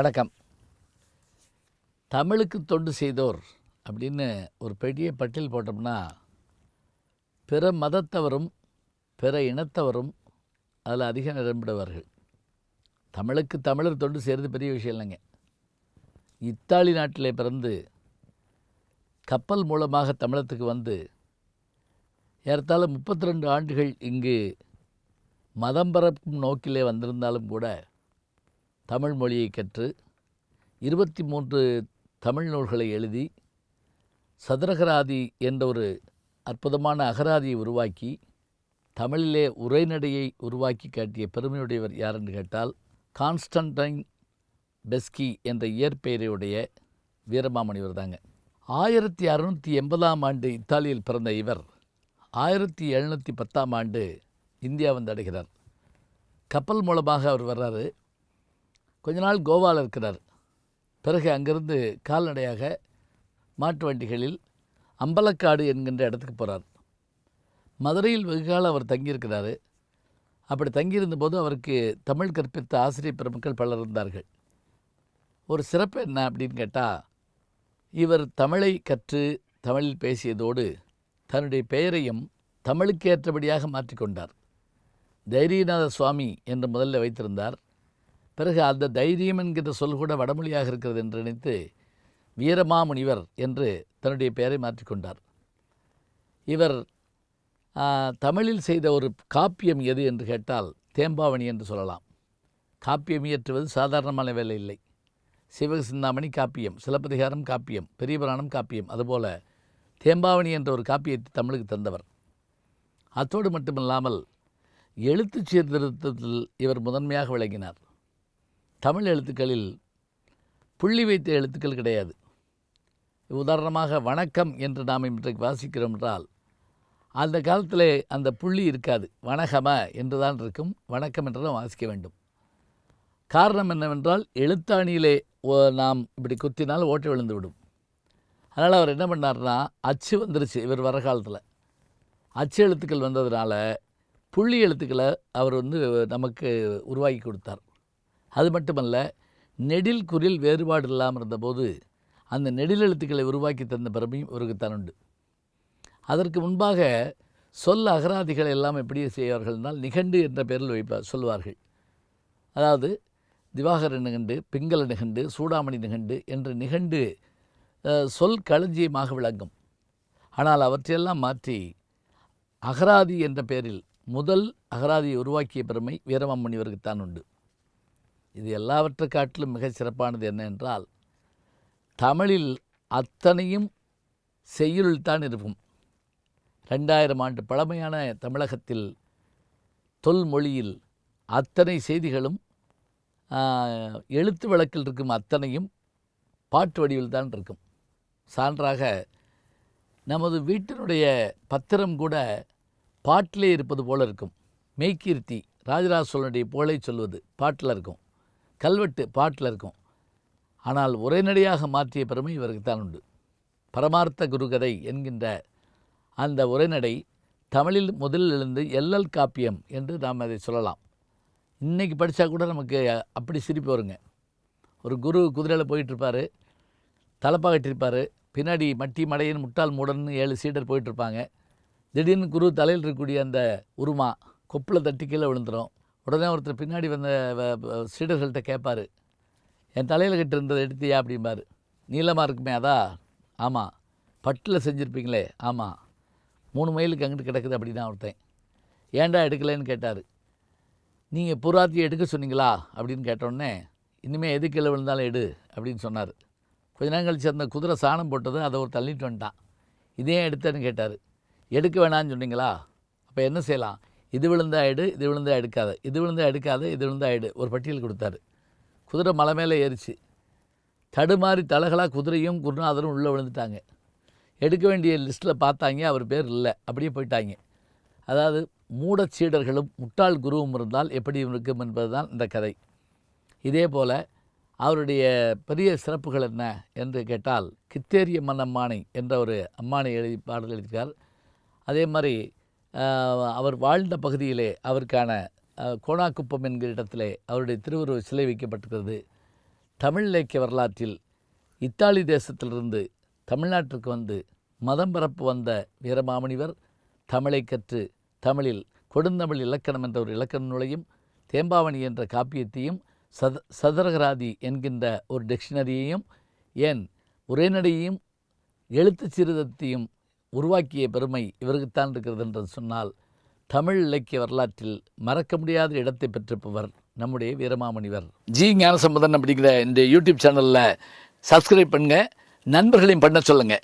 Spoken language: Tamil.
வணக்கம். தமிழுக்கு தொண்டு செய்தோர் அப்படின்னு ஒரு பெரிய பட்டியல் போட்டோம்னா, பிற மதத்தவரும் பிற இனத்தவரும் அதில் அதிகம் இடம்பெறுவார்கள். தமிழுக்கு தமிழர் தொண்டு செய்கிறது பெரிய விஷயம் இல்லைங்க. இத்தாலி நாட்டிலே பிறந்து கப்பல் மூலமாக தமிழகத்துக்கு வந்து ஏறத்தாழ 32 ஆண்டுகள் இங்கு மதம் பரப்பும் நோக்கிலே வந்திருந்தாலும் கூட தமிழ் மொழியை கற்று 23 தமிழ் நூல்களை எழுதி சதுரகராதி என்ற ஒரு அற்புதமான அகராதியை உருவாக்கி தமிழிலே உரைநடையை உருவாக்கி காட்டிய பெருமையுடையவர் யார் என்று கேட்டால் கான்ஸ்டன்டைன் பெஸ்கி என்ற இயற்பெயரையுடைய வீரமாமுனிவர் தாங்க. 1680ஆம் ஆண்டு இத்தாலியில் பிறந்த இவர் 1710ஆம் ஆண்டு இந்தியா வந்து அடைகிறார். கப்பல் மூலமாக அவர் வர்றாரு. கொஞ்ச நாள் கோவாவில் இருக்கிறார். பிறகு அங்கிருந்து கால்நடையாக மாட்டு வண்டிகளில் அம்பலக்காடு என்கின்ற இடத்துக்கு போகிறார். மதுரையில் வெகுகாலம் அவர் தங்கியிருக்கிறார். அப்படி தங்கியிருந்தபோது அவருக்கு தமிழ் கற்பித்த ஆசிரியர் பெருமக்கள் பலர் இருந்தார்கள். ஒரு சிறப்பு என்ன அப்படின்னு கேட்டால், இவர் தமிழை கற்று தமிழில் பேசியதோடு தன்னுடைய பெயரையும் தமிழுக்கு ஏற்றபடியாக மாற்றிக்கொண்டார். தைரியநாத சுவாமி என்று முதல்ல வைத்திருந்தார். பிறகு அந்த தைரியம் என்கிற சொல் கூட வடமொழியாக இருக்கிறது என்று நினைத்து வீரமாமுனிவர் என்று தன்னுடைய பெயரை மாற்றிக்கொண்டார். இவர் தமிழில் செய்த ஒரு காப்பியம் எது என்று கேட்டால் தேம்பாவணி என்று சொல்லலாம். காப்பியம் இயற்றுவது சாதாரணமான வேலை இல்லை. சிவசிந்தாமணி காப்பியம், சிலப்பதிகாரம் காப்பியம், பெரிய புராணம் காப்பியம், அதுபோல் தேம்பாவணி என்ற ஒரு காப்பியத்தை தமிழுக்கு தந்தவர். அத்தோடு மட்டுமில்லாமல் எழுத்து சீர்திருத்தத்தில் இவர் முதன்மையாக விளங்கினார். தமிழ் எழுத்துக்களில் புள்ளி வைத்த எழுத்துக்கள் கிடையாது. உதாரணமாக வணக்கம் என்று நாம் இன்றைக்கு வாசிக்கிறோம் என்றால் அந்த காலத்தில் அந்த புள்ளி இருக்காது. வணகம என்று தான் இருக்கும். வணக்கம் என்று தான் வாசிக்க வேண்டும். காரணம் என்னவென்றால் எழுத்தாணியிலே நாம் இப்படி குத்தினால் ஓட்டை விழுந்து விடும். அதனால் அவர் என்ன பண்ணார்னா, அச்சு வந்துருச்சு இவர் வர காலத்தில். அச்சு எழுத்துக்கள் வந்ததுனால புள்ளி எழுத்துக்களை அவர் நமக்கு உருவாக்கி கொடுத்தார். அது மட்டுமல்ல, நெடில் குறில் வேறுபாடு இல்லாமல் இருந்தபோது அந்த நெடில் எழுத்துக்களை உருவாக்கி தந்த பெருமையும் இவருக்குத்தான் உண்டு. அதற்கு முன்பாக சொல் அகராதிகளை எல்லாம் எப்படி செய்வார்கள் என்றால் நிகண்டு என்ற பெயரில் சொல்வார்கள். அதாவது திவாகர நிகண்டு, பிங்கள நிகண்டு, சூடாமணி நிகண்டு என்ற நிகண்டு சொல் களஞ்சியமாக விளங்கும். ஆனால் அவற்றையெல்லாம் மாற்றி அகராதி என்ற பெயரில் முதல் அகராதியை உருவாக்கிய பெருமை வீரமாமுனிவருக்குத்தான் உண்டு. இது எல்லாவற்றை காட்டிலும் மிக சிறப்பானது என்ன என்றால், தமிழில் அத்தனையும் செய்யுளில்தான் இருக்கும். 2000 ஆண்டு பழமையான தமிழகத்தில் தொல்மொழியில் அத்தனை செய்திகளும் எழுத்து வழக்கில் இருக்கும் அத்தனையும் பாட்டு வடிவில் தான் இருக்கும். சான்றாக நமது வீட்டினுடைய பத்திரம் கூட பாட்டிலே இருப்பது போல இருக்கும். மெய்கீர்த்தி ராஜராஜ சோழனுடைய புகழை சொல்வது பாட்டில் இருக்கும். கல்வெட்டு பாட்டில் இருக்கும். ஆனால் உரைநடையாக மாற்றிய பெருமை இவருக்குத்தான் உண்டு. பரமார்த்த குருகதை என்கின்ற அந்த உரைநடை தமிழில் முதலில் எழுந்து எல்லல் காப்பியம் என்று நாம் அதை சொல்லலாம். இன்றைக்கி படித்தா கூட நமக்கு அப்படி சிரிப்பு வருங்க. ஒரு குரு குதிரையில் போயிட்டுருப்பார், தலப்பா கட்டியிருப்பார், பின்னாடி மட்டி மடையன் முட்டால் மூடன்னு 7 சீடர் போயிட்டுருப்பாங்க. திடீர்னு குரு தலையில் இருக்கக்கூடிய அந்த உருமா கொப்பில் தட்டி கீழே விழுந்துடும். உடனே ஒருத்தர் பின்னாடி வந்த சீடர்கள்ட்ட கேட்பார், என் தலையில் கட்டிருந்ததை எடுத்தியா அப்படிம்பார். நீளமாக இருக்குமே அதா? ஆமாம். பட்டில் செஞ்சுருப்பீங்களே? ஆமாம். 3 மைலுக்கு அங்கிட்டு கிடக்குது அப்படின்னா ஒருத்தன். ஏன்டா எடுக்கலைன்னு கேட்டார். நீங்கள் பூராத்தியை எடுக்க சொன்னீங்களா அப்படின்னு கேட்டோடனே, இனிமேல் எது கீழே விழுந்தாலும் எடு அப்படின்னு சொன்னார். கொஞ்ச நேரம் கழிச்சு அந்த குதிரை சாணம் போட்டது, அதை ஒரு தள்ளிட்டு வந்துட்டான். இதே எடுத்தேன்னு கேட்டார். எடுக்க வேணான்னு சொன்னீங்களா? அப்போ என்ன செய்யலாம்? இது விழுந்தா எடு, இது விழுந்தா எடுக்காத, இது விழுந்தா எடுக்காத, இது விழுந்தா எடு. ஒரு பட்டியல் கொடுத்தாரு. குதிரை மலை மேலே ஏறிச்சு. தடுமாறி தலகலாக குதிரையும் குருநாதரும் உள்ளே விழுந்துட்டாங்க. எடுக்க வேண்டிய லிஸ்ட்டில் பார்த்தாங்க, அவர் பேர் இல்லை, அப்படியே போயிட்டாங்க. அதாவது மூடச்சீடர்களும் முட்டாள் குருவும் இருந்தால் எப்படி இருக்கும் என்பது தான் இந்த கதை. இதே போல் அவருடைய பெரிய சிறப்புகள் என்ன என்று கேட்டால், கித்தேரிய மன்னம்மானை என்ற ஒரு அம்மானை பாடல் எழுதியிருக்கார். அதே மாதிரி அவர் வாழ்ந்த பகுதியிலே அவருக்கான கோணாக்குப்பம் என்கிற இடத்திலே அவருடைய திருவுருவ சிலை வைக்கப்பட்டிருக்கிறது. தமிழ் இலக்கிய வரலாற்றில் இத்தாலி தேசத்திலிருந்து தமிழ்நாட்டிற்கு வந்து மதம் பரப்பு வந்த வீரமாமுனிவர் தமிழை கற்று தமிழில் கொடுந்தமிழ் இலக்கணம் என்ற ஒரு இலக்கண நூலையும் தேம்பாவணி என்ற காப்பியத்தையும் சதரகராதி என்கின்ற ஒரு டிக்ஷனரியையும் ஏன் உரைநடையையும் எழுத்து சீர்திருத்தத்தையும் உருவாக்கிய பெருமை இவருக்குத்தான் இருக்கிறது என்று சொன்னால் தமிழ் இலக்கிய வரலாற்றில் மறக்க முடியாத இடத்தை பெற்றிருப்பவர் நம்முடைய வீரமாமுனிவர். ஜி ஞானசம்பந்தன் அப்படிங்கிற இந்த யூடியூப் சேனலில் சப்ஸ்கிரைப் பண்ணுங்கள், நண்பர்களையும் பண்ண சொல்லுங்கள்.